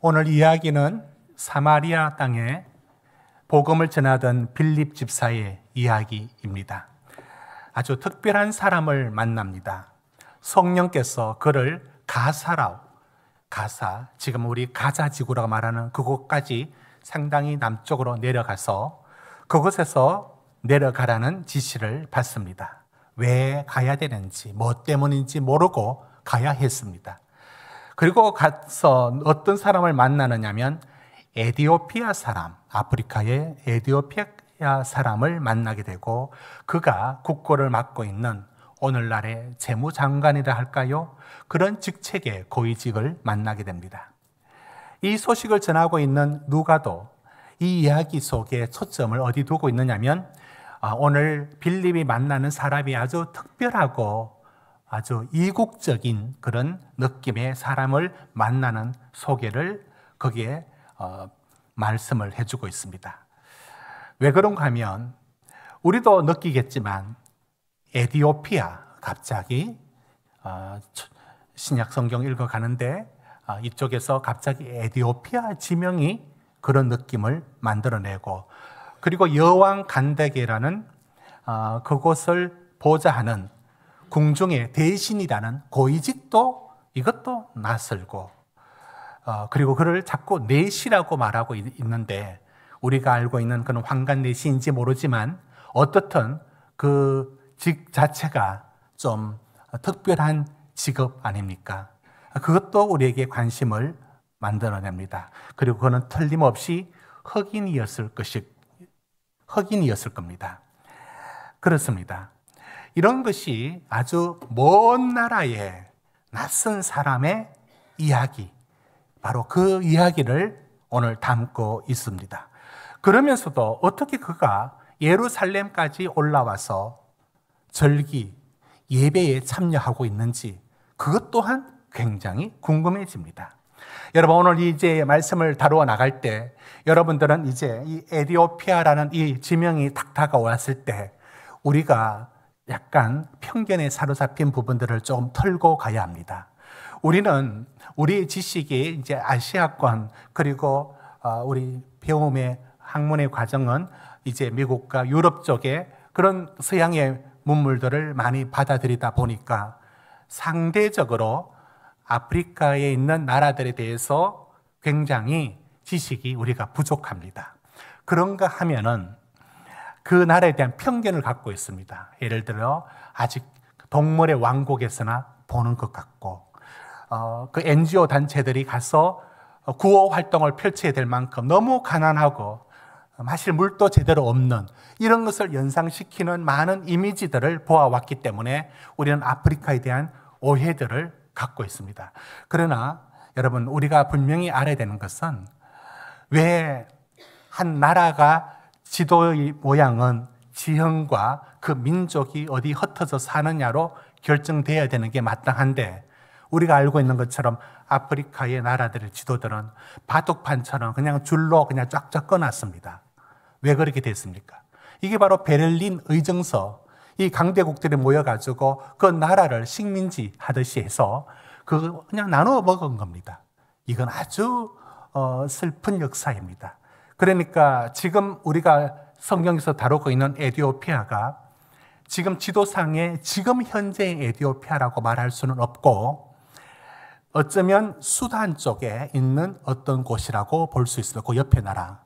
오늘 이야기는 사마리아 땅에 복음을 전하던 빌립 집사의 이야기입니다. 아주 특별한 사람을 만납니다. 성령께서 그를 가사, 지금 우리 가자 지구라고 말하는 그곳까지 상당히 남쪽으로 내려가서 그곳에서 내려가라는 지시를 받습니다. 왜 가야 되는지, 뭐 때문인지 모르고 가야 했습니다. 그리고 가서 어떤 사람을 만나느냐면 에티오피아 사람, 아프리카의 에티오피아 사람을 만나게 되고 그가 국고를 맡고 있는 오늘날의 재무장관이라 할까요? 그런 직책의 고위직을 만나게 됩니다. 이 소식을 전하고 있는 누가도 이 이야기 속에 초점을 어디 두고 있느냐면 오늘 빌립이 만나는 사람이 아주 특별하고 아주 이국적인 그런 느낌의 사람을 만나는 소개를 거기에 말씀을 해주고 있습니다. 왜 그런가 하면 우리도 느끼겠지만 에티오피아 갑자기 신약 성경 읽어가는데 이쪽에서 갑자기 에티오피아 지명이 그런 느낌을 만들어내고 그리고 여왕 간데게라는 그곳을 보좌하는 궁중의 대신이라는 고위직도 이것도 낯설고 그리고 그를 자꾸 내시라고 말하고 있는데 우리가 알고 있는 그런 황간 내시인지 모르지만 어떻든 그 직 자체가 좀 특별한 직업 아닙니까? 그것도 우리에게 관심을 만들어냅니다. 그리고 그는 틀림없이 흑인이었을 겁니다. 그렇습니다. 이런 것이 아주 먼 나라의 낯선 사람의 이야기, 바로 그 이야기를 오늘 담고 있습니다. 그러면서도 어떻게 그가 예루살렘까지 올라와서 절기, 예배에 참여하고 있는지 그것 또한 굉장히 궁금해집니다. 여러분 오늘 이제 말씀을 다루어 나갈 때 여러분들은 이제 이 에티오피아라는 이 지명이 딱 다가왔을 때 우리가 약간 편견에 사로잡힌 부분들을 조금 털고 가야 합니다. 우리는 우리의 지식이 이제 아시아권 그리고 우리 배움의 학문의 과정은 이제 미국과 유럽 쪽에 그런 서양의 문물들을 많이 받아들이다 보니까 상대적으로 아프리카에 있는 나라들에 대해서 굉장히 지식이 우리가 부족합니다. 그런가 하면은 그 나라에 대한 편견을 갖고 있습니다. 예를 들어 아직 동물의 왕국에서나 보는 것 같고 그 NGO 단체들이 가서 구호 활동을 펼쳐야 될 만큼 너무 가난하고 마실 물도 제대로 없는 이런 것을 연상시키는 많은 이미지들을 보아왔기 때문에 우리는 아프리카에 대한 오해들을 갖고 있습니다. 그러나 여러분 우리가 분명히 알아야 되는 것은 왜 한 나라가 지도의 모양은 지형과 그 민족이 어디 흩어져 사느냐로 결정되어야 되는 게 마땅한데 우리가 알고 있는 것처럼 아프리카의 나라들의 지도들은 바둑판처럼 그냥 줄로 그냥 쫙쫙 꺼놨습니다. 왜 그렇게 됐습니까? 이게 바로 베를린 의정서 이 강대국들이 모여가지고 그 나라를 식민지 하듯이 해서 그거 그냥 나누어 먹은 겁니다. 이건 아주 슬픈 역사입니다. 그러니까 지금 우리가 성경에서 다루고 있는 에티오피아가 지금 지도상에 지금 현재의 에티오피아라고 말할 수는 없고 어쩌면 수단 쪽에 있는 어떤 곳이라고 볼 수 있어요. 그 옆에 나라.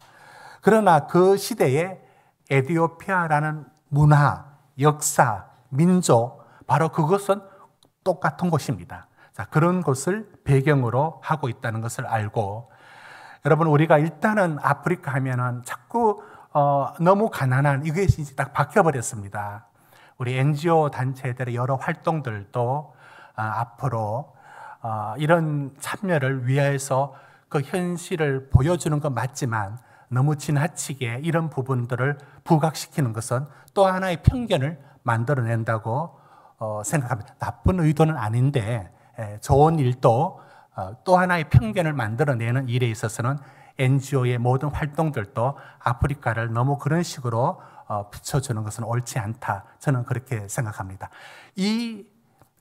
그러나 그 시대에 에티오피아라는 문화, 역사, 민족, 바로 그것은 똑같은 곳입니다. 자, 그런 것을 배경으로 하고 있다는 것을 알고 여러분 우리가 일단은 아프리카 하면은 자꾸 너무 가난한 이것이 딱 박혀버렸습니다. 우리 NGO 단체들의 여러 활동들도 앞으로 이런 참여를 위해서 그 현실을 보여주는 건 맞지만 너무 지나치게 이런 부분들을 부각시키는 것은 또 하나의 편견을 만들어낸다고 생각합니다. 나쁜 의도는 아닌데 좋은 일도 또 하나의 편견을 만들어내는 일에 있어서는 NGO의 모든 활동들도 아프리카를 너무 그런 식으로 비춰주는 것은 옳지 않다. 저는 그렇게 생각합니다. 이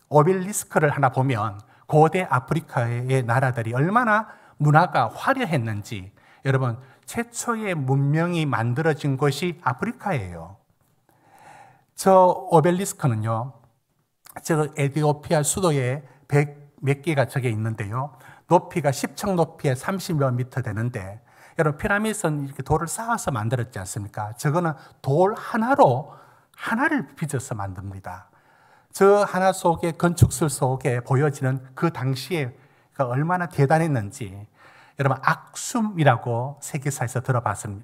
오벨리스크를 하나 보면 고대 아프리카의 나라들이 얼마나 문화가 화려했는지 여러분 최초의 문명이 만들어진 곳이 아프리카예요. 저 오벨리스크는요, 저 에티오피아 수도에 100몇 개가 저게 있는데요. 높이가 10층 높이에 30여 미터 되는데, 여러분 피라미드는 이렇게 돌을 쌓아서 만들었지 않습니까? 저거는 돌 하나를 빚어서 만듭니다. 저 하나 속에, 건축술 속에 보여지는 그 당시에 얼마나 대단했는지 여러분 악숨이라고 세계사에서 들어봤을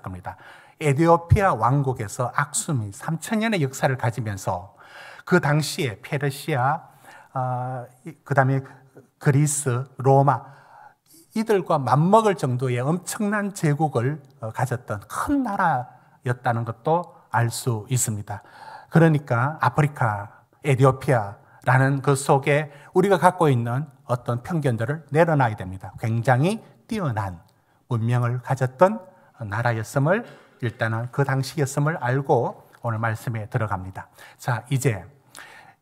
겁니다. 에티오피아 왕국에서 악숨이 3000년의 역사를 가지면서 그 당시에 페르시아, 그 다음에 그리스, 로마 이들과 맞먹을 정도의 엄청난 제국을 가졌던 큰 나라였다는 것도 알 수 있습니다. 그러니까 아프리카, 에티오피아라는 그 속에 우리가 갖고 있는 어떤 편견들을 내려놔야 됩니다. 굉장히 뛰어난 문명을 가졌던 나라였음을, 일단은 그 당시였음을 알고 오늘 말씀에 들어갑니다. 자, 이제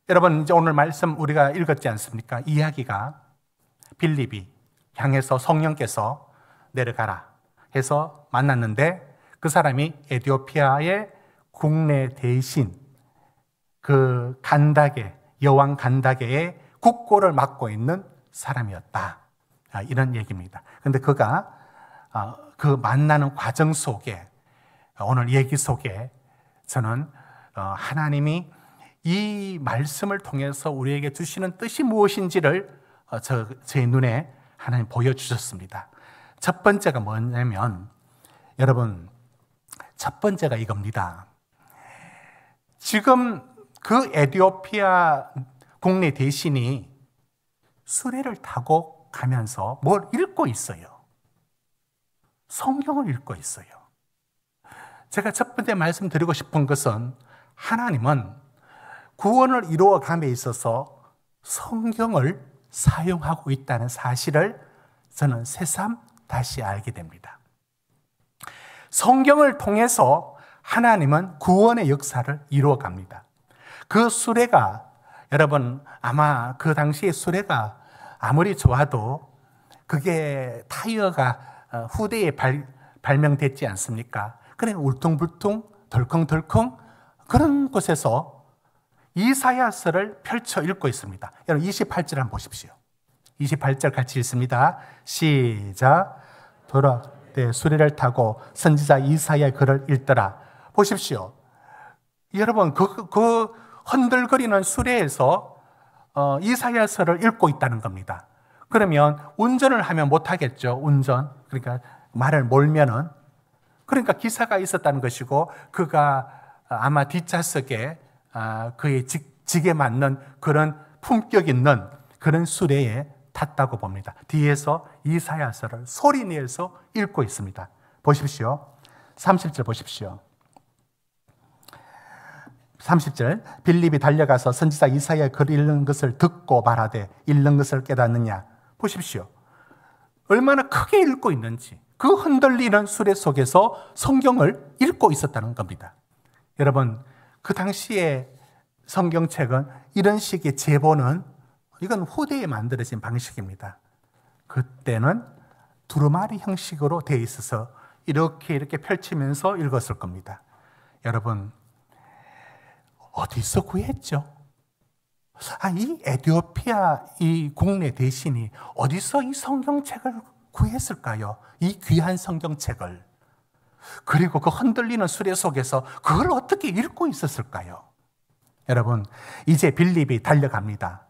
여러분, 이제 오늘 말씀 우리가 읽었지 않습니까? 이야기가 빌립이 향해서 성령께서 내려가라 해서 만났는데, 그 사람이 에티오피아의 국내 대신 그 간다게, 여왕 간다게의 국고를 맡고 있는 사람이었다, 이런 얘기입니다. 그런데 그가 그 만나는 과정 속에, 오늘 얘기 속에 저는 하나님이 이 말씀을 통해서 우리에게 주시는 뜻이 무엇인지를 제 눈에 하나님 보여주셨습니다. 첫 번째가 뭐냐면, 여러분, 첫 번째가 이겁니다. 지금 그 에티오피아 국내 대신이 수레를 타고 가면서 뭘 읽고 있어요. 성경을 읽고 있어요. 제가 첫 번째 말씀드리고 싶은 것은, 하나님은 구원을 이루어감에 있어서 성경을 사용하고 있다는 사실을 저는 새삼 다시 알게 됩니다. 성경을 통해서 하나님은 구원의 역사를 이루어갑니다. 그 수레가, 여러분 아마 그 당시의 수레가 아무리 좋아도 그게 타이어가 후대에 발명됐지 않습니까? 그러니까 울퉁불퉁 덜컹덜컹 그런 곳에서 이사야서를 펼쳐 읽고 있습니다. 여러분 28절 한번 보십시오. 28절 같이 읽습니다. 시작. 돌아 때 수레를 타고 선지자 이사야의 글을 읽더라. 보십시오. 여러분 그 흔들거리는 수레에서 이사야서를 읽고 있다는 겁니다. 그러면 운전을 하면 못하겠죠. 운전. 그러니까 말을 몰면은. 그러니까 기사가 있었다는 것이고, 그가 아마 뒷좌석에 그의 직에 맞는 그런 품격 있는 그런 수레에 탔다고 봅니다. 뒤에서 이사야서를 소리내서 읽고 있습니다. 보십시오. 30절 보십시오. 30절. 빌립이 달려가서 선지자 이사야의 글 읽는 것을 듣고 말하되 읽는 것을 깨닫느냐. 보십시오. 얼마나 크게 읽고 있는지. 그 흔들리는 수레 속에서 성경을 읽고 있었다는 겁니다. 여러분, 그 당시에 성경책은 이런 식의 제보는, 이건 후대에 만들어진 방식입니다. 그때는 두루마리 형식으로 되어 있어서 이렇게 펼치면서 읽었을 겁니다. 여러분, 어디서 구했죠? 이 에티오피아 이 국내 대신이 어디서 이 성경책을 구했을까요? 이 귀한 성경책을. 그리고 그 흔들리는 수레 속에서 그걸 어떻게 읽고 있었을까요? 여러분, 이제 빌립이 달려갑니다.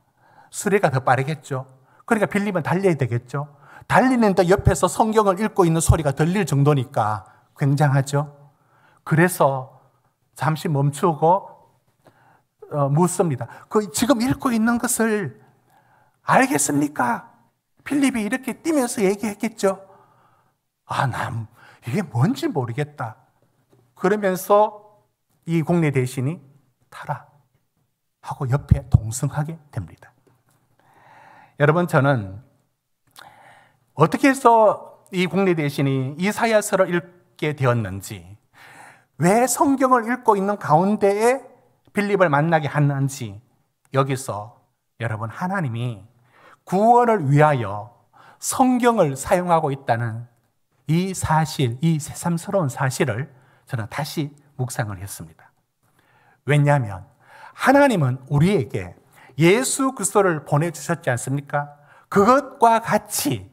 수레가 더 빠르겠죠? 그러니까 빌립은 달려야 되겠죠? 달리는데 옆에서 성경을 읽고 있는 소리가 들릴 정도니까 굉장하죠? 그래서 잠시 멈추고 묻습니다. 지금 읽고 있는 것을 알겠습니까? 빌립이 이렇게 뛰면서 얘기했겠죠. 난 이게 뭔지 모르겠다. 그러면서 이 국내 대신이 타라 하고 옆에 동승하게 됩니다. 여러분, 저는 어떻게 해서 이 국내 대신이 이사야서를 읽게 되었는지, 왜 성경을 읽고 있는 가운데에 빌립을 만나게 하는지, 여기서 여러분 하나님이 구원을 위하여 성경을 사용하고 있다는 이 사실, 이 새삼스러운 사실을 저는 다시 묵상을 했습니다. 왜냐하면 하나님은 우리에게 예수 그리스도를 보내주셨지 않습니까? 그것과 같이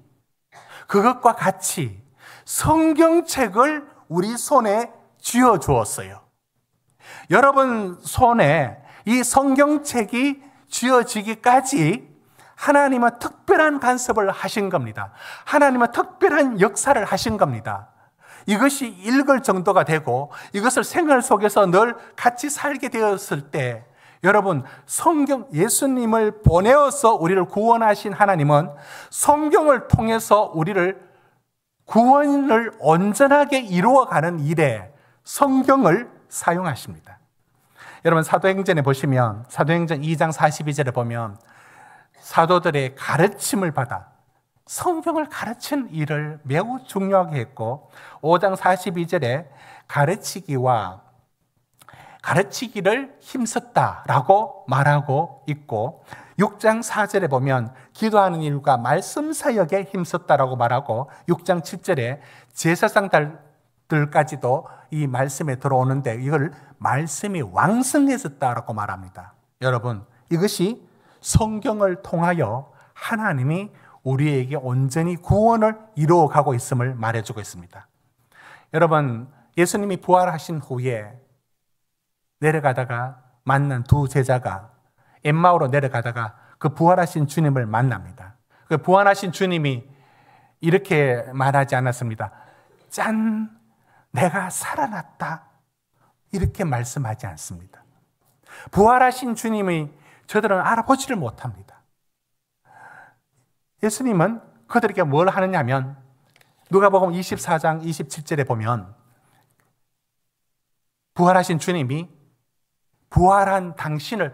성경책을 우리 손에 쥐어 주었어요. 여러분 손에 이 성경책이 쥐어지기까지 하나님은 특별한 간섭을 하신 겁니다. 하나님은 특별한 역사를 하신 겁니다. 이것이 읽을 정도가 되고 이것을 생활 속에서 늘 같이 살게 되었을 때 여러분, 성경, 예수님을 보내어서 우리를 구원하신 하나님은 성경을 통해서 우리를 구원을 온전하게 이루어가는 일에 성경을 사용하십니다. 여러분, 사도행전에 보시면 사도행전 2장 42절에 보면 사도들의 가르침을 받아 성경을 가르친 일을 매우 중요하게 했고 5장 42절에 가르치기를 힘썼다라고 말하고 있고 6장 4절에 보면 기도하는 일과 말씀 사역에 힘썼다라고 말하고 6장 7절에 제사장들까지도 이 말씀에 들어오는데 이걸 말씀이 왕성해졌다라고 말합니다. 여러분, 이것이 성경을 통하여 하나님이 우리에게 온전히 구원을 이루어가고 있음을 말해주고 있습니다. 여러분, 예수님이 부활하신 후에 내려가다가 만난 두 제자가 엠마오로 내려가다가 그 부활하신 주님을 만납니다. 그 부활하신 주님이 이렇게 말하지 않았습니다. 짠, 내가 살아났다. 이렇게 말씀하지 않습니다. 부활하신 주님이 저들은 알아보지를 못합니다. 예수님은 그들에게 뭘 하느냐면 누가복음 24장 27절에 보면 부활하신 주님이 부활한 당신을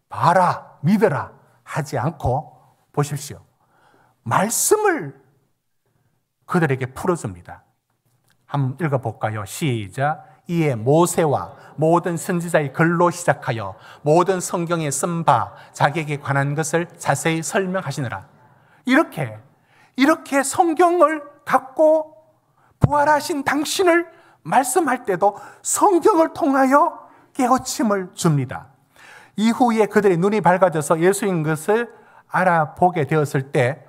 봐라, 믿어라 하지 않고 보십시오. 말씀을 그들에게 풀어줍니다. 한번 읽어볼까요? 시작. 이에 모세와 모든 선지자의 글로 시작하여 모든 성경에 쓴 바 자기에게 관한 것을 자세히 설명하시느라. 이렇게 성경을 갖고 부활하신 당신을 말씀할 때도 성경을 통하여 깨우침을 줍니다. 이후에 그들의 눈이 밝아져서 예수인 것을 알아보게 되었을 때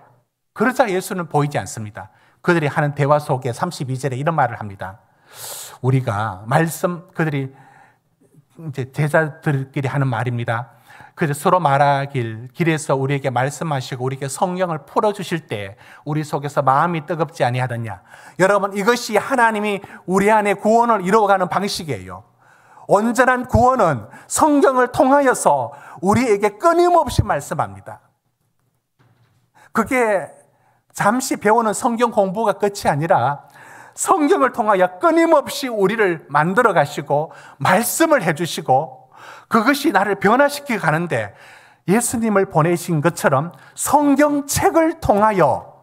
그러자 예수는 보이지 않습니다. 그들이 하는 대화 속에 32절에 이런 말을 합니다. 우리가 그들이 이제 제자들끼리 하는 말입니다. 그래서 서로 말하길 길에서 우리에게 말씀하시고 우리에게 성경을 풀어주실 때 우리 속에서 마음이 뜨겁지 아니하더냐. 여러분, 이것이 하나님이 우리 안에 구원을 이루어가는 방식이에요. 온전한 구원은 성경을 통하여서 우리에게 끊임없이 말씀합니다. 그게 잠시 배우는 성경 공부가 끝이 아니라 성경을 통하여 끊임없이 우리를 만들어 가시고 말씀을 해주시고 그것이 나를 변화시키게 가는데 예수님을 보내신 것처럼 성경책을 통하여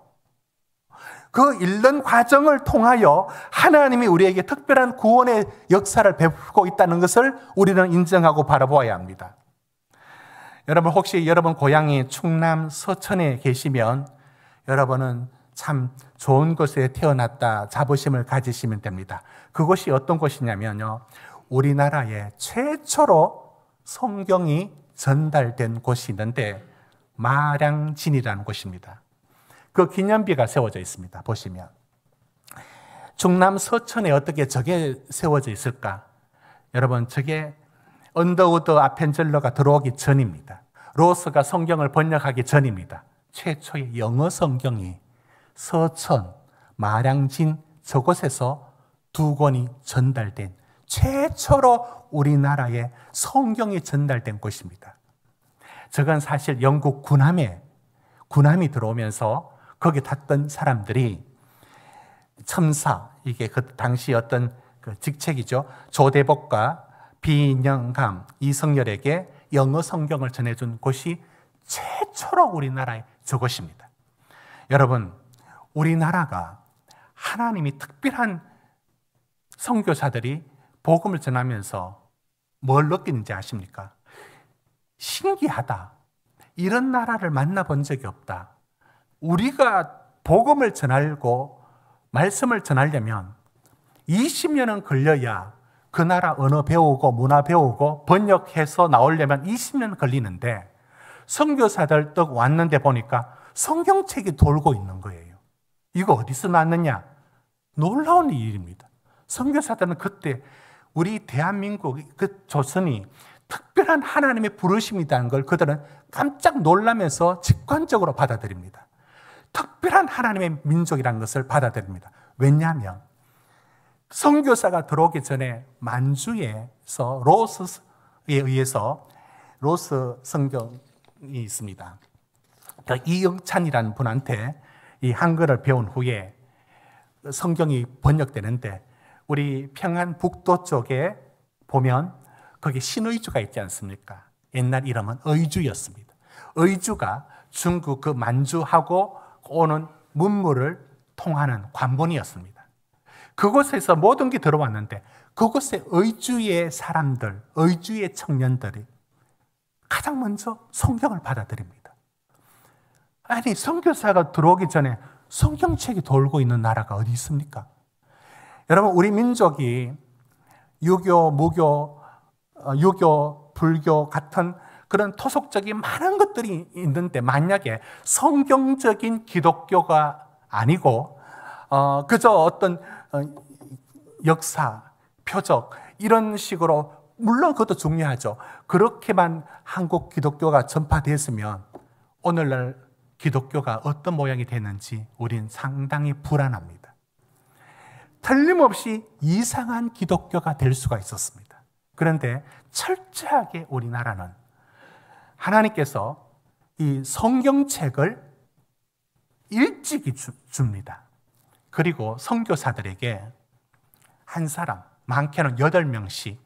그 읽는 과정을 통하여 하나님이 우리에게 특별한 구원의 역사를 베풀고 있다는 것을 우리는 인정하고 바라보아야 합니다. 여러분, 혹시 여러분 고향이 충남 서천에 계시면 여러분은 참 좋은 곳에 태어났다 자부심을 가지시면 됩니다. 그곳이 어떤 곳이냐면요, 우리나라에 최초로 성경이 전달된 곳이 있는데 마량진이라는 곳입니다. 그 기념비가 세워져 있습니다. 보시면 충남 서천에 어떻게 저게 세워져 있을까? 여러분, 저게 언더우드 아펜젤러가 들어오기 전입니다. 로스가 성경을 번역하기 전입니다. 최초의 영어 성경이 서천, 마량진 저곳에서 두 권이 전달된 최초로 우리나라에 성경이 전달된 곳입니다. 저건 사실 영국 군함이 들어오면서 거기 탔던 사람들이 첨사, 이게 그 당시 어떤 그 직책이죠. 조대복과 비영감, 이성열에게 영어 성경을 전해준 곳이 최초로 우리나라의 저곳입니다. 여러분, 우리나라가 하나님이 특별한 선교사들이 복음을 전하면서 뭘 느끼는지 아십니까? 신기하다. 이런 나라를 만나본 적이 없다. 우리가 복음을 전하고 말씀을 전하려면 20년은 걸려야 그 나라 언어 배우고 문화 배우고 번역해서 나오려면 20년 걸리는데 선교사들 떡 왔는데 보니까 성경책이 돌고 있는 거예요. 이거 어디서 났느냐? 놀라운 일입니다. 선교사들은 그때 우리 대한민국, 그 조선이 특별한 하나님의 부르심이라는 걸 그들은 깜짝 놀라면서 직관적으로 받아들입니다. 특별한 하나님의 민족이라는 것을 받아들입니다. 왜냐하면 선교사가 들어오기 전에 만주에서 로스에 의해서 로스 성경이 있습니다. 이영찬이라는 분한테 이 한글을 배운 후에 성경이 번역되는데 우리 평안 북도 쪽에 보면 거기 신의주가 있지 않습니까? 옛날 이름은 의주였습니다. 의주가 중국 그 만주하고 오는 문물을 통하는 관본이었습니다. 그곳에서 모든 게 들어왔는데 그곳에 의주의 사람들, 의주의 청년들이 가장 먼저 성경을 받아들입니다. 아니, 선교사가 들어오기 전에 성경책이 돌고 있는 나라가 어디 있습니까? 여러분, 우리 민족이 유교, 무교, 유교, 불교 같은 그런 토속적인 많은 것들이 있는데 만약에 성경적인 기독교가 아니고 그저 어떤 역사, 표적 이런 식으로 물론 그것도 중요하죠. 그렇게만 한국 기독교가 전파됐으면 오늘날 기독교가 어떤 모양이 되는지 우린 상당히 불안합니다. 틀림없이 이상한 기독교가 될 수가 있었습니다. 그런데 철저하게 우리나라는 하나님께서 이 성경책을 일찍이 줍니다. 그리고 선교사들에게 한 사람, 많게는 8명씩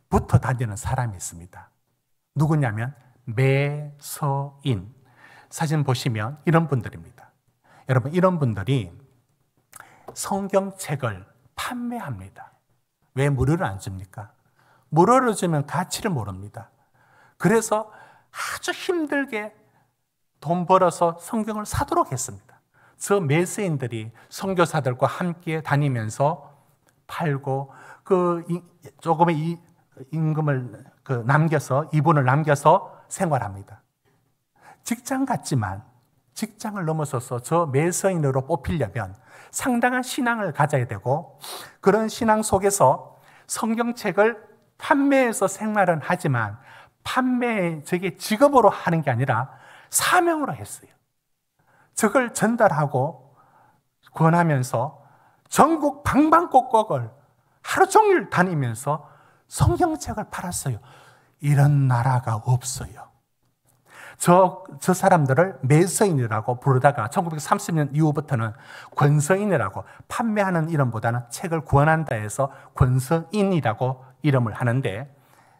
붙어 다니는 사람이 있습니다. 누구냐면 매서인. 사진 보시면 이런 분들입니다. 여러분, 이런 분들이 성경책을 판매합니다. 왜 무료를 안 줍니까? 무료를 주면 가치를 모릅니다. 그래서 아주 힘들게 돈 벌어서 성경을 사도록 했습니다. 저 매서인들이 선교사들과 함께 다니면서 팔고 그 조금의 임금을 남겨서 이분을 남겨서 생활합니다. 직장 같지만 직장을 넘어서서 저 매서인으로 뽑히려면 상당한 신앙을 가져야 되고 그런 신앙 속에서 성경책을 판매해서 생활은 하지만 판매 저게 직업으로 하는 게 아니라 사명으로 했어요. 저걸 전달하고 권하면서 전국 방방곡곡을 하루 종일 다니면서 성경책을 팔았어요. 이런 나라가 없어요. 저 사람들을 매서인이라고 부르다가 1930년 이후부터는 권서인이라고 판매하는 이름보다는 책을 권한다 해서 권서인이라고 이름을 하는데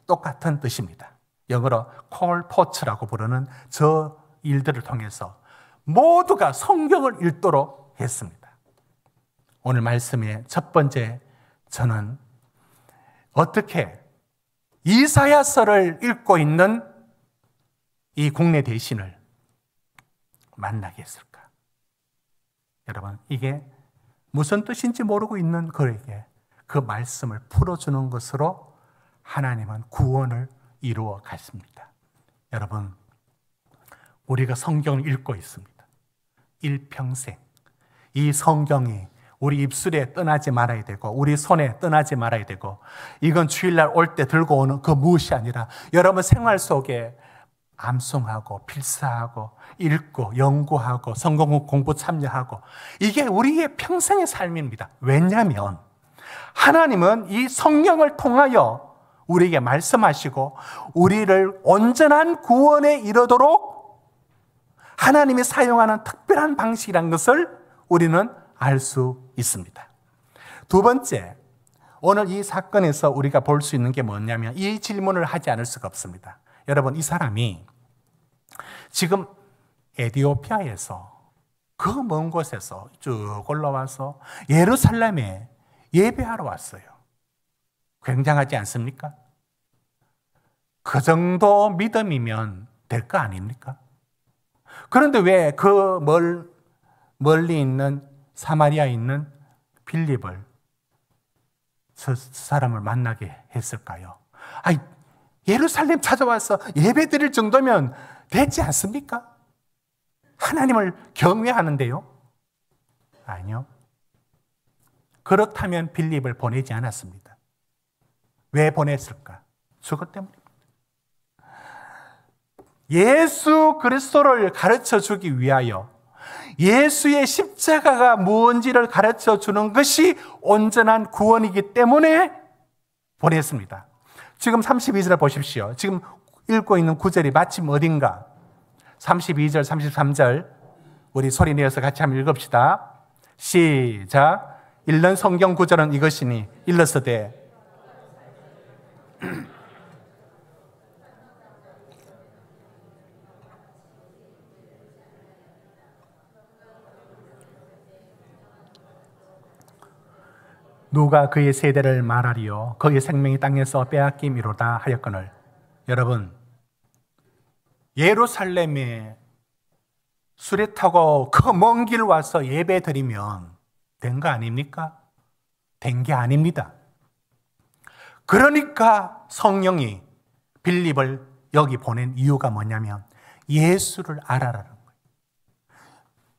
똑같은 뜻입니다. 영어로 콜포츠라고 부르는 저 일들을 통해서 모두가 성경을 읽도록 했습니다. 오늘 말씀의 첫 번째 저는 어떻게 이사야서를 읽고 있는 이 국내 대신을 만나게 했을까? 여러분, 이게 무슨 뜻인지 모르고 있는 그에게 그 말씀을 풀어주는 것으로 하나님은 구원을 이루어 갔습니다. 여러분, 우리가 성경을 읽고 있습니다. 일평생 이 성경이 우리 입술에 떠나지 말아야 되고 우리 손에 떠나지 말아야 되고 이건 주일날 올 때 들고 오는 그 무엇이 아니라 여러분 생활 속에 암송하고 필사하고 읽고 연구하고 성경 공부 참여하고 이게 우리의 평생의 삶입니다. 왜냐하면 하나님은 이 성경을 통하여 우리에게 말씀하시고 우리를 온전한 구원에 이르도록 하나님이 사용하는 특별한 방식이라는 것을 우리는 알 수 있습니다. 두 번째, 오늘 이 사건에서 우리가 볼 수 있는 게 뭐냐면 이 질문을 하지 않을 수가 없습니다. 여러분, 이 사람이 지금 에티오피아에서 그 먼 곳에서 쭉 올라와서 예루살렘에 예배하러 왔어요. 굉장하지 않습니까? 그 정도 믿음이면 될 거 아닙니까? 그런데 왜 그 멀리 있는 사마리아에 있는 빌립을 저 사람을 만나게 했을까요? 아니, 예루살렘 찾아와서 예배 드릴 정도면 되지 않습니까? 하나님을 경외하는데요? 아니요. 그렇다면 빌립을 보내지 않았습니다. 왜 보냈을까? 저것 때문입니다. 예수 그리스도를 가르쳐 주기 위하여 예수의 십자가가 무엇인지를 가르쳐 주는 것이 온전한 구원이기 때문에 보냈습니다. 지금 32절 보십시오. 지금 읽고 있는 구절이 마침 어딘가? 32절, 33절 우리 소리 내어서 같이 한번 읽읍시다. 시작. 읽는 성경 구절은 이것이니 일러서되 누가 그의 세대를 말하리요 그의 생명이 땅에서 빼앗김이로다 하였거늘. 여러분, 예루살렘에 수레 타고 그 먼 길 와서 예배 드리면 된 거 아닙니까? 된 게 아닙니다. 그러니까 성령이 빌립을 여기 보낸 이유가 뭐냐면 예수를 알아라는 거예요.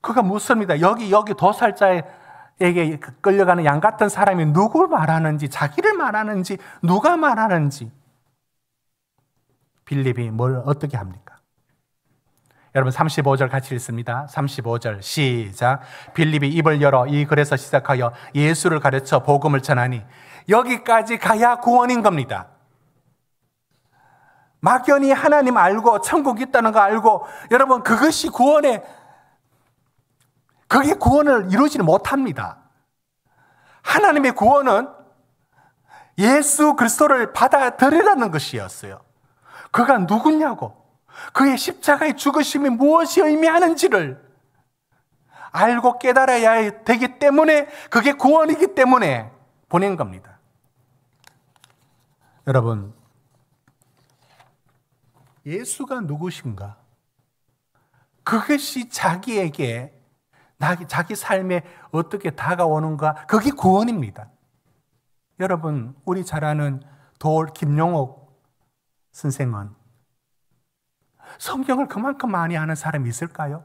그가 묻습니다. 여기 도살자에게 끌려가는 양 같은 사람이 누굴 말하는지, 자기를 말하는지, 누가 말하는지. 빌립이 뭘 어떻게 합니까? 여러분 35절 같이 읽습니다. 35절 시작. 빌립이 입을 열어 이 글에서 시작하여 예수를 가르쳐 복음을 전하니. 여기까지 가야 구원인 겁니다. 막연히 하나님 알고 천국 있다는 거 알고 여러분 그것이 그게 구원을 이루지는 못합니다. 하나님의 구원은 예수 그리스도를 받아들이라는 것이었어요. 그가 누구냐고, 그의 십자가의 죽으심이 무엇이 의미하는지를 알고 깨달아야 되기 때문에, 그게 구원이기 때문에 보낸 겁니다. 여러분, 예수가 누구신가? 그것이 자기에게, 자기 삶에 어떻게 다가오는가? 그게 구원입니다. 여러분, 우리 잘 아는 김용옥 선생은 성경을 그만큼 많이 아는 사람이 있을까요?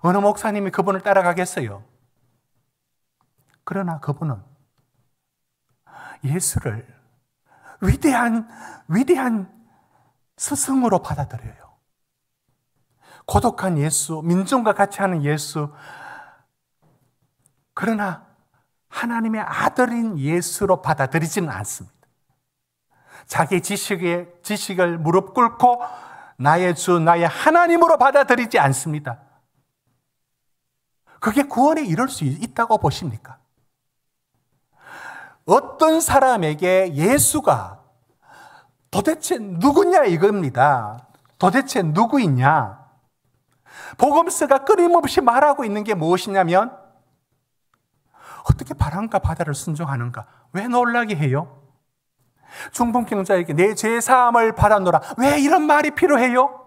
어느 목사님이 그분을 따라가겠어요? 그러나 그분은 예수를 위대한 스승으로 받아들여요. 고독한 예수, 민중과 같이 하는 예수, 그러나 하나님의 아들인 예수로 받아들이지는 않습니다. 자기 지식을 무릎 꿇고 나의 주, 나의 하나님으로 받아들이지 않습니다. 그게 구원에 이룰 수 있다고 보십니까? 어떤 사람에게 예수가 도대체 누구냐 이겁니다. 도대체 누구이냐? 복음서가 끊임없이 말하고 있는 게 무엇이냐면 어떻게 바람과 바다를 순종하는가? 왜 놀라게 해요? 중풍병자에게 내 죄사함을 받아노라. 왜 이런 말이 필요해요?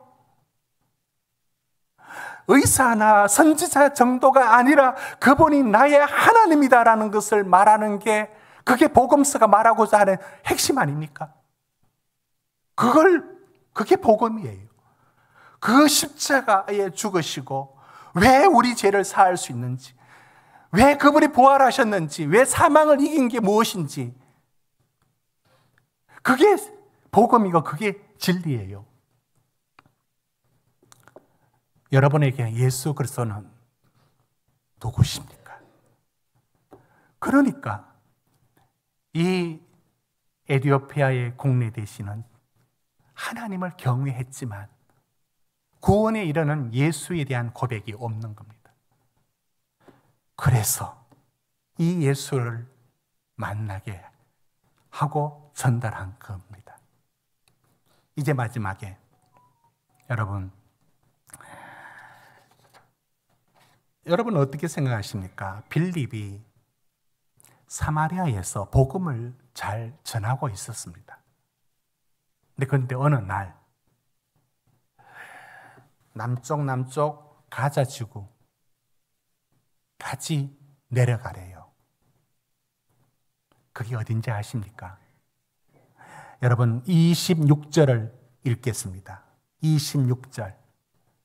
의사나 선지자 정도가 아니라 그분이 나의 하나님이다라는 것을 말하는 게 그게 복음서가 말하고자 하는 핵심 아닙니까? 그게 복음이에요. 그 십자가에 죽으시고 왜 우리 죄를 사할 수 있는지, 왜 그분이 부활하셨는지, 왜 사망을 이긴 게 무엇인지, 그게 복음이고 그게 진리예요. 여러분에게 예수 그리스도는 누구십니까? 그러니까 이 에티오피아의 국내 대신은 하나님을 경외했지만 구원에 이르는 예수에 대한 고백이 없는 겁니다. 그래서 이 예수를 만나게 하고 전달한 겁니다. 이제 마지막에 여러분 어떻게 생각하십니까? 빌립이 사마리아에서 복음을 잘 전하고 있었습니다. 그런데 어느 날 남쪽 가자 지구 어디까지 내려가래요? 그게 어딘지 아십니까? 여러분 26절을 읽겠습니다. 26절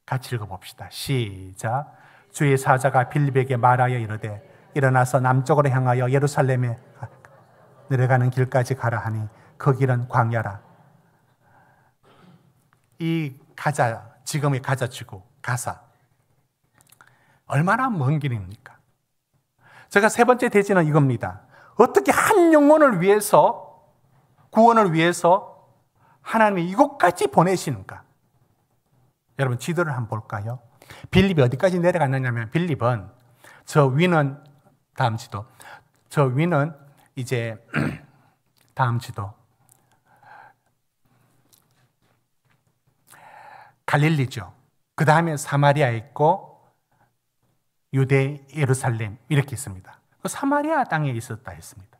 같이 읽어봅시다. 시작. 주의 사자가 빌립에게 말하여 이르되 일어나서 남쪽으로 향하여 예루살렘에 내려가는 길까지 가라 하니 그 길은 광야라. 이 가자, 지금의 가자지구 가사 얼마나 먼 길입니까? 제가 세 번째 대지는 이겁니다. 어떻게 한 영혼을 위해서, 구원을 위해서 하나님이 이곳까지 보내시는가? 여러분 지도를 한번 볼까요? 빌립이 어디까지 내려갔느냐면 빌립은 저 위는 다음 지도, 저 위는 이제 다음 지도 갈릴리죠. 그 다음에 사마리아에 있고 유대, 예루살렘 이렇게 있습니다. 그 사마리아 땅에 있었다 했습니다.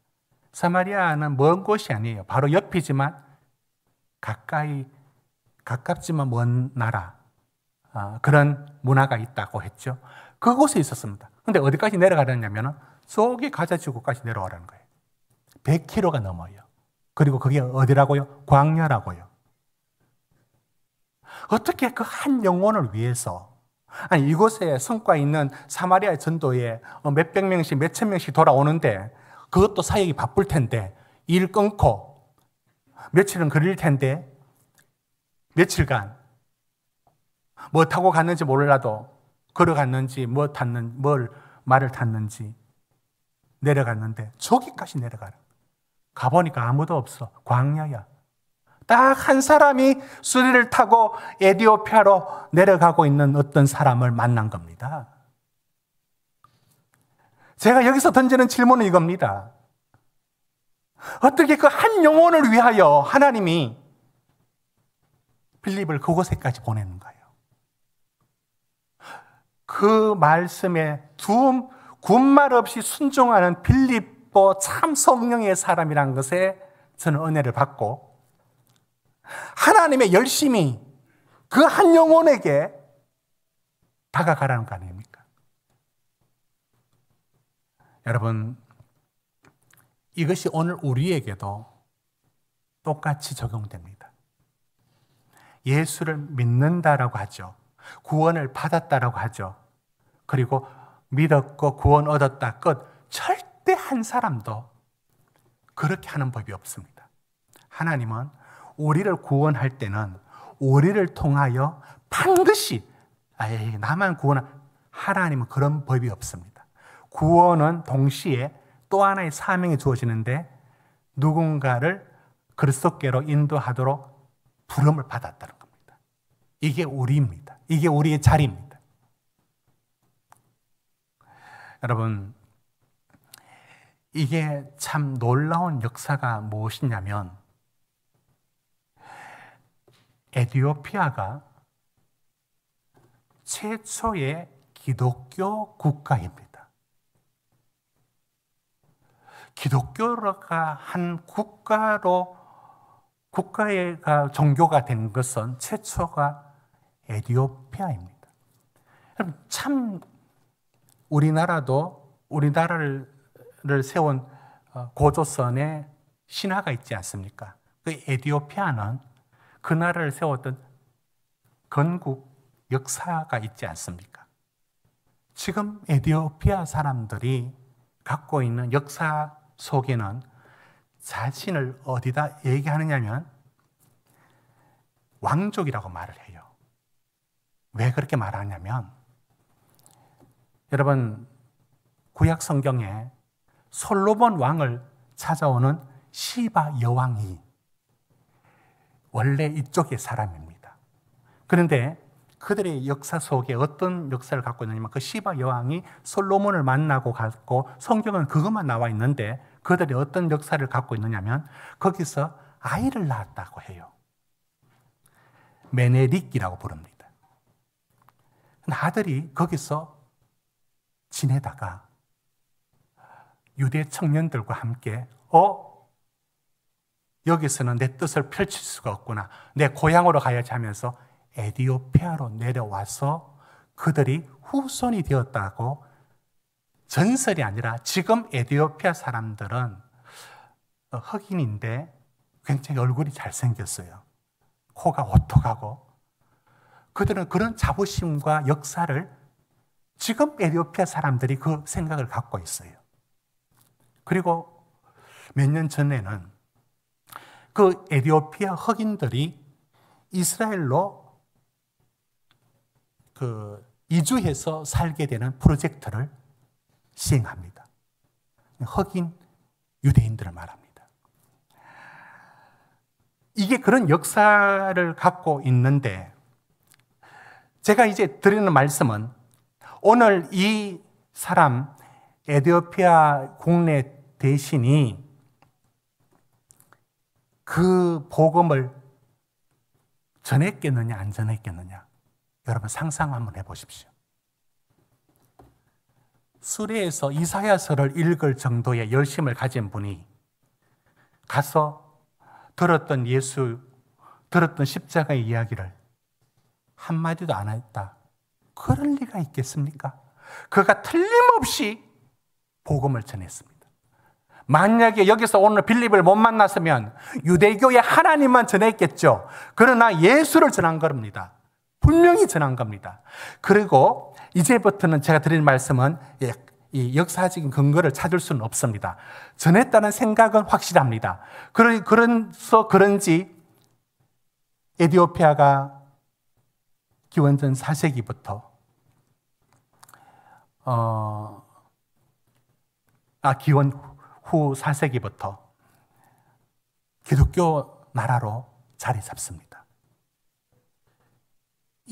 사마리아는 먼 곳이 아니에요. 바로 옆이지만 가깝지만 먼 나라, 그런 문화가 있다고 했죠. 그곳에 있었습니다. 그런데 어디까지 내려가려냐면 저기 가자지구까지 내려오라는 거예요. 100km가 넘어요. 그리고 그게 어디라고요? 광야라고요. 어떻게 그 한 영혼을 위해서, 아니 이곳에 성과 있는 사마리아 전도에 몇백 명씩 몇천 명씩 돌아오는데 그것도 사역이 바쁠 텐데 일 끊고 며칠은 걸릴 텐데 며칠간 뭐 타고 갔는지 몰라도 걸어갔는지 뭘 말을 탔는지 내려갔는데 저기까지 내려가라. 가보니까 아무도 없어. 광야야. 딱 한 사람이 수리를 타고 에티오피아로 내려가고 있는 어떤 사람을 만난 겁니다. 제가 여기서 던지는 질문은 이겁니다. 어떻게 그 한 영혼을 위하여 하나님이 빌립을 그곳에까지 보내는가요? 그 말씀에 군말 없이 순종하는 빌립보 참 성령의 사람이라는 것에 저는 은혜를 받고 하나님의 열심히 그 한 영혼에게 다가가라는 거 아닙니까? 여러분, 이것이 오늘 우리에게도 똑같이 적용됩니다. 예수를 믿는다라고 하죠. 구원을 받았다라고 하죠. 그리고 믿었고 구원 얻었다 끝. 절대 한 사람도 그렇게 하는 법이 없습니다. 하나님은 우리를 구원할 때는 우리를 통하여 반드시 나만 구원한, 하나님은 그런 법이 없습니다. 구원은 동시에 또 하나의 사명이 주어지는데 누군가를 그리스도께로 인도하도록 부름을 받았다는 겁니다. 이게 우리입니다. 이게 우리의 자리입니다. 여러분, 이게 참 놀라운 역사가 무엇이냐면 에티오피아가 최초의 기독교 국가입니다. 기독교가 한 국가가 종교가 된 것은 최초가 에티오피아입니다. 참 우리나라도 우리나라를 세운 고조선에 신화가 있지 않습니까? 그 에티오피아는 그 나라를 세웠던 건국 역사가 있지 않습니까? 지금 에티오피아 사람들이 갖고 있는 역사 속에는 자신을 어디다 얘기하느냐면 왕족이라고 말을 해요. 왜 그렇게 말하냐면 여러분, 구약 성경에 솔로몬 왕을 찾아오는 시바 여왕이 원래 이쪽의 사람입니다. 그런데 그들의 역사 속에 어떤 역사를 갖고 있느냐면 그 시바 여왕이 솔로몬을 만나고 갔고 성경은 그것만 나와 있는데 그들이 어떤 역사를 갖고 있느냐면 거기서 아이를 낳았다고 해요. 메네릭이라고 부릅니다. 아들이 거기서 지내다가 유대 청년들과 함께 여기서는 내 뜻을 펼칠 수가 없구나. 내 고향으로 가야지 하면서 에티오피아로 내려와서 그들이 후손이 되었다고 전설이 아니라 지금 에티오피아 사람들은 흑인인데 굉장히 얼굴이 잘생겼어요. 코가 오똑하고. 그들은 그런 자부심과 역사를 지금 에티오피아 사람들이 그 생각을 갖고 있어요. 그리고 몇 년 전에는 그 에티오피아 흑인들이 이스라엘로 이주해서 살게 되는 프로젝트를 시행합니다. 흑인 유대인들을 말합니다. 이게 그런 역사를 갖고 있는데, 제가 이제 드리는 말씀은 오늘 이 사람 에티오피아 국내 대신이 그 복음을 전했겠느냐 안 전했겠느냐, 여러분 상상 한번 해보십시오. 수레에서 이사야서를 읽을 정도의 열심을 가진 분이 가서 들었던 십자가의 이야기를 한마디도 안 했다. 그럴 리가 있겠습니까? 그가 틀림없이 복음을 전했습니다. 만약에 여기서 오늘 빌립을 못 만났으면 유대교의 하나님만 전했겠죠. 그러나 예수를 전한 겁니다. 분명히 전한 겁니다. 그리고 이제부터는 제가 드릴 말씀은 이 역사적인 근거를 찾을 수는 없습니다. 전했다는 생각은 확실합니다. 그래서 그런지 에티오피아가 기원전 4세기부터 기원 후 4세기부터 기독교 나라로 자리 잡습니다.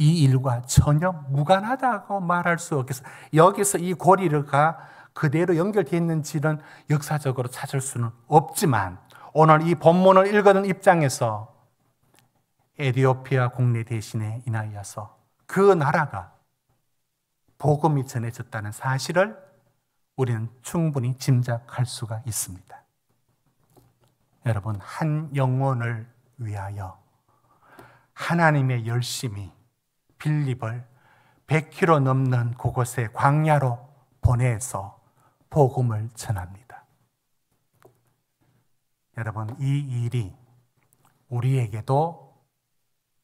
이 일과 전혀 무관하다고 말할 수 없겠어요. 여기서 이 고리가 그대로 연결되어 있는지는 역사적으로 찾을 수는 없지만, 오늘 이 본문을 읽는 입장에서 에티오피아 국내 대신에 인하여서 그 나라가 복음이 전해졌다는 사실을 우리는 충분히 짐작할 수가 있습니다. 여러분, 한 영혼을 위하여 하나님의 열심히 빌립을 100km 넘는 그곳에 광야로 보내서 복음을 전합니다. 여러분, 이 일이 우리에게도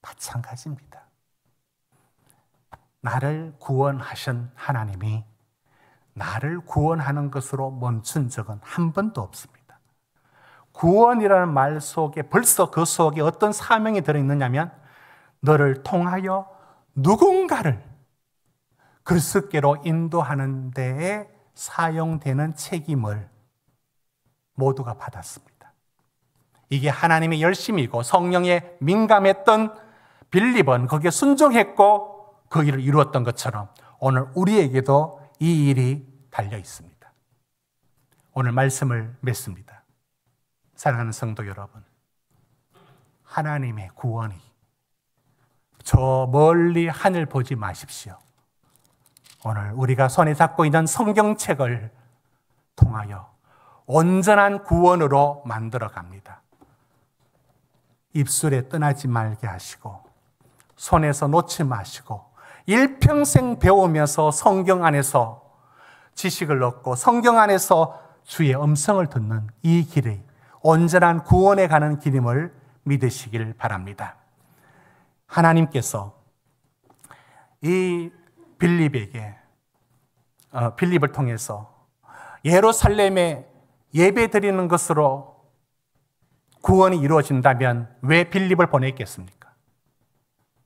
마찬가지입니다. 나를 구원하신 하나님이 나를 구원하는 것으로 멈춘 적은 한 번도 없습니다. 구원이라는 말 속에 벌써 그 속에 어떤 사명이 들어있느냐면, 너를 통하여 누군가를 그리스도께로 인도하는 데에 사용되는 책임을 모두가 받았습니다. 이게 하나님의 열심이고 성령에 민감했던 빌립은 거기에 순종했고 그 일을 이루었던 것처럼 오늘 우리에게도 이 일이 달려 있습니다. 오늘 말씀을 맺습니다. 사랑하는 성도 여러분, 하나님의 구원이 저 멀리 하늘 보지 마십시오. 오늘 우리가 손에 잡고 있는 성경책을 통하여 온전한 구원으로 만들어 갑니다. 입술에 떠나지 말게 하시고 손에서 놓지 마시고 일평생 배우면서 성경 안에서 지식을 얻고 성경 안에서 주의 음성을 듣는 이 길이 온전한 구원에 가는 길임을 믿으시길 바랍니다. 하나님께서 이 빌립을 통해서 예루살렘에 예배 드리는 것으로 구원이 이루어진다면 왜 빌립을 보냈겠습니까?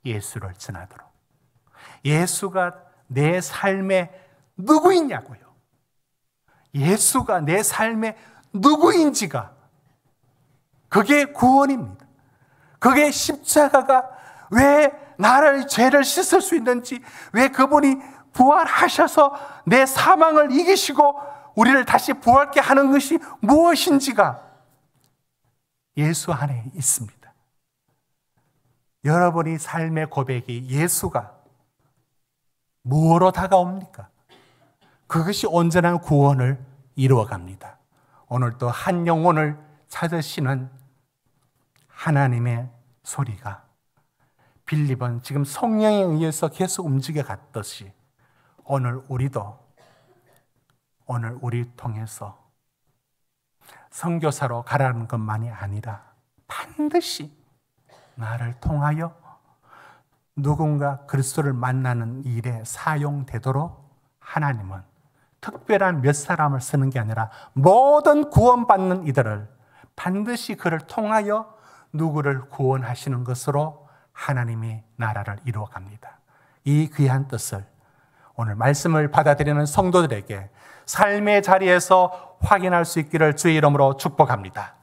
예수를 전하도록. 예수가 내 삶의 누구이냐고요. 예수가 내 삶의 누구인지가, 그게 구원입니다. 그게 십자가가 왜 나를 죄를 씻을 수 있는지, 왜 그분이 부활하셔서 내 사망을 이기시고 우리를 다시 부활케 하는 것이 무엇인지가 예수 안에 있습니다. 여러분이 삶의 고백이 예수가 뭐로 다가옵니까? 그것이 온전한 구원을 이루어갑니다. 오늘도 한 영혼을 찾으시는 하나님의 소리가 빌립은 지금 성령에 의해서 계속 움직여 갔듯이 오늘 우리도 오늘 우리 통해서 선교사로 가라는 것만이 아니라 반드시 나를 통하여 누군가 그리스도를 만나는 일에 사용되도록 하나님은 특별한 몇 사람을 쓰는 게 아니라 모든 구원받는 이들을 반드시 그를 통하여 누구를 구원하시는 것으로 하나님이 나라를 이루어갑니다. 이 귀한 뜻을 오늘 말씀을 받아들이는 성도들에게 삶의 자리에서 확인할 수 있기를 주의 이름으로 축복합니다.